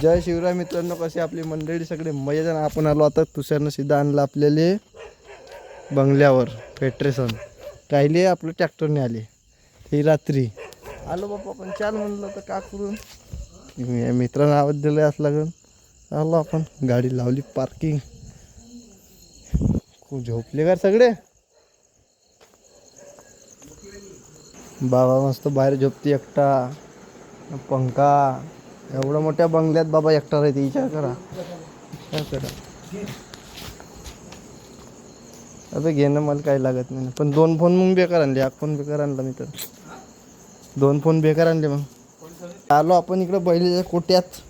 जय शिवराय मित्रांनो, कसे आपली मंडळी सगळे मजेदार. आपण आलो आता तुषारनं सीधा आणलं आपल्याला बंगल्यावर पेट्रेसन कायले आपलं ट्रॅक्टरने आले. ही रात्री आलो बाप्पा, पण चाल म्हणलं तर का करून मित्रांना आवाज दिला असं लागून आलो आपण. गाडी लावली पार्किंग. खूप झोपले का सगळे? बाबा मस्त बाहेर झोपते एकटा. पंखा एवढ्या मोठ्या बंगल्यात बाबा एकटा राहते. विचार करा, विचार करा. आता घेणं मला काही लागत नाही, पण 2 फोन मग बेकार आणले. 1 फोन बेकार आणला मी तर. 2 फोन बेकार आणले. मग आलो आपण इकडं बैलीच्या कोट्यात.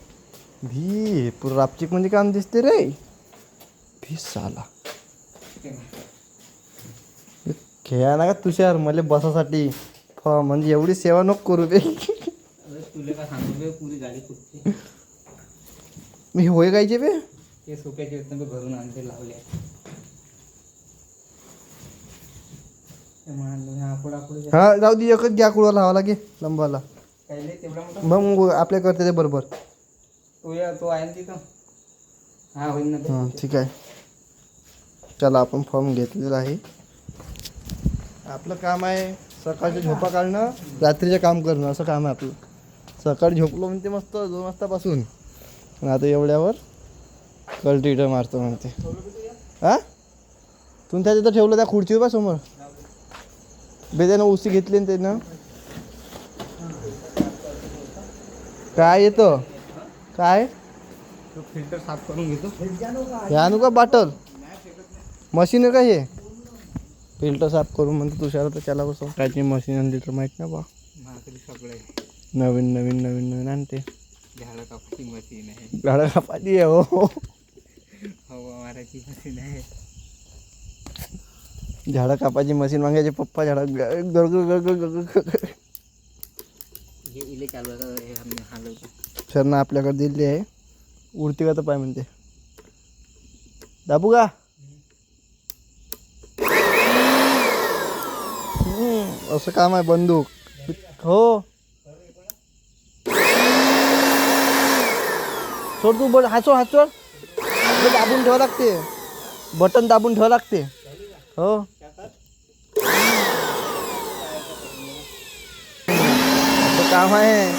भी पुरं रापचिक म्हणजे काम दिसते रे. भी साला खेळा ना का तुषार मला बसासाठी. म्हणजे एवढी सेवा नको करू बे. तुला का सांगू बे, पुरी गाडी फुटते. मी होय गायचे बे. ते सोप्याचे घरून आणते लावले. हा जाऊ दे, एकच घ्या कुळा लावा लागे लंबाला. मग आपल्या करते ते बरोबर. तो आहे ना तिथं. हा होईल ना. हां ठीक आहे. चला आपण फॉर्म घेतलेला आहे. आपलं काम आहे सकाळची झोपा काढणं, रात्रीचं काम करणं, असं काम आहे आपलं. सकाळी झोपलो म्हणते मस्त 2 वाजतापासून. आता एवढ्यावर कल्टिवेटर मारतो म्हणते. हां तुम्ही त्या तिथं ठेवलं त्या खुर्चीवर बा समोर. बे त्यानं उशी घेतली ना त्यानं. काय येतं काय फिल्टर साफ करून घेतो. हे आणू का बाटल? मशीन आहे का हे? फिल्टर साफ करून म्हणतो तुषार. तर त्याला कसं कायची मशीन आणली तर माहीत ना बा. नवीन नवीन नवीन नवीन आणते. झाडं कापायची मशीन आहे. झाडं कापायची आहे हो. हवा मारायची मशीन आहे. झाडं कापायची मशीन मागायचे पप्पा. झाडं इले चालू हलवतो. सरनं आपल्याकडे दिली आहे. उडती का तर पाय म्हणते. दाबू का? असं काम आहे बंदूक हो. सोड तू हात सोड, हात सोड. दाबून ठेवा लागते, बटन दाबून ठेवा लागते हो. असं काम आहे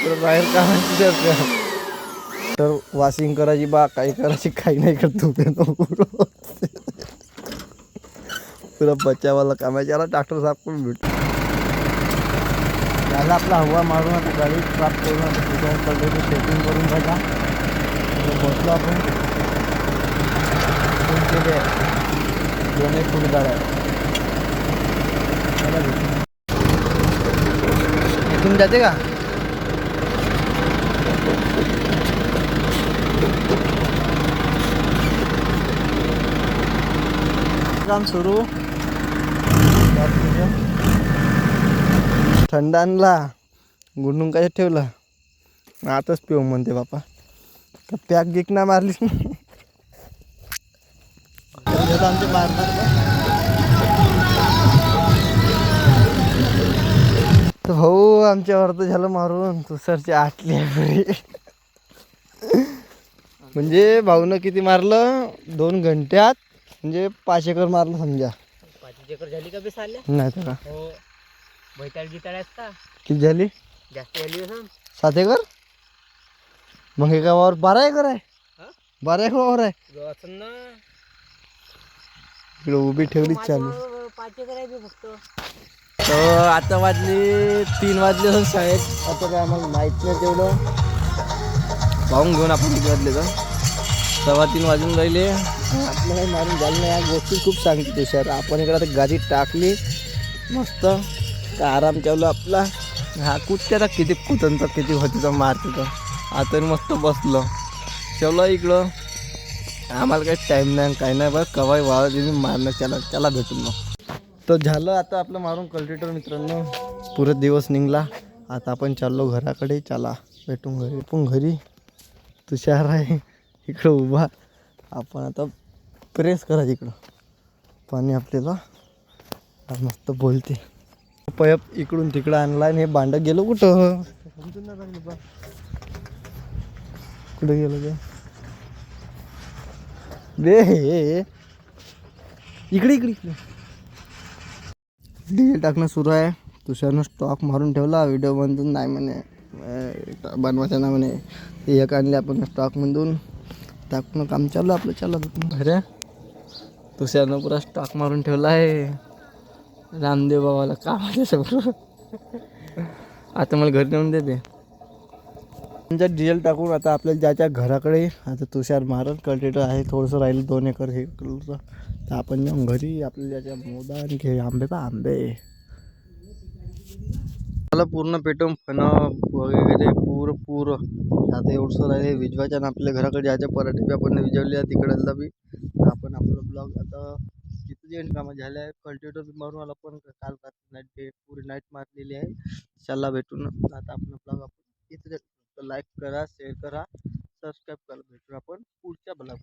तर बाहेर काम आहे. तर वॉशिंग करायची बा, काही करायची काही नाही करतो पुरा बचावाला कामायची. याला ट्रॅक्टर साफ करून भेटतो. याला आपला हवा मारून आता गाडी साफ करून आता तुझ्या पद्धतीने सेटिंग करून बघा. बसलो आपण. फोन केले 2 फुटदार आहे. इथून जाते का? काम सुरू. थंड आणला, गुंडून काय ठेवला. आताच पिऊ म्हणते बापा. पॅक गिक ना मारली आमचे मारणार. तर भाऊ आमच्यावर तर झालं मारून. तुषारची आटली आहे. म्हणजे भाऊनं किती मारलं 2 घंट्यात. म्हणजे 5 एकर मारलं समजा. 5 एकर झाली का बेस आल्या? नाही तर का हो. बैताळ गिताळ असता. किती झाली? जास्त झाली असं. 7 एकर. मग एका वावर 12 एकर आहे. 12 एकर वावर आहे. असं ना. इकडे उभी ठेवली चालू. 5 एकर आहे फक्त. तर आता वाजले 3 वाजले असं शाळेत. आता काय आम्हाला माहीत नाही तेवढं. पाहून घेऊन आपण किती वाजले तर 3:15 वाजून राहिले. आपलं काही मारून झालं नाही. या गोष्टी खूप सांगते तुषार. आपण इकडे आता गाडी टाकली मस्त. तर आराम ठेवला आपला. हा कुठते आता किती कुतंत किती होती तर मारते. तर आता मस्त बसलो. चलो इकडं आम्हाला काही टाईम नाही काही नाही. बस कवाई वावर दिली मारणं. त्याला भेटून मग. तर झालं आता आपलं मारून कल्टिवेटर मित्रांनो. पुरा दिवस निघला. आता आपण चाललो घराकडे. चला भेटून घरी. पण घरी तुषार आहे इकडं उभा. आपण आता प्रेस करायचं इकडं. पाणी आपल्याला मस्त बोलते. पैप इकडून तिकडं आणला आणि हे भांडं गेलो कुठं समजून नाही राहिलं बा. कुठे गेलो ते बे इकडे इकडे इकडे डिझेल टाकणं सुरू आहे. तुषारनं स्टॉक मारून ठेवला. व्हिडिओ बनवून नाही म्हणे बनवायचं ना म्हणे. ते एक आणले आपण स्टॉकमधून टाकणं काम चालू आपलं चालत अरे तुषारनं पुरा स्टॉक मारून ठेवला आहे. रामदेव बाबाला काम आहे सगळं. आता मला घरी नेऊन देते त्यांच्यात डिझेल टाकून. आता आपल्याला ज्याच्या घराकडे आता तुषार मारत कल्टिवेटर आहे थोडंसं राहिलं 2 एकर हे तर आपण जाऊन घरी आपल्याला ज्याच्या मोदा आणि घे आंबे पा आंबे मला पूर्ण पेटवून फणं वगैरे पुरं आता एवढंसं राहिले विजवाच्या आणि आपल्या घराकडे ज्याच्या पराठे बी आपण विजवले तिकडला बी. तर आपण आपलं ब्लॉग आता किती एंड कामं झाले आहे. कल्टिवेटर बी मारून आला पण काल नाईट पुरी नाईट मारलेली आहे. चला भेटून आता आपण ब्लॉग आपण इथे लाईक करा शेअर करा सबस्क्राईब करा. भेटू आपण पुढच्या ब्लॉग.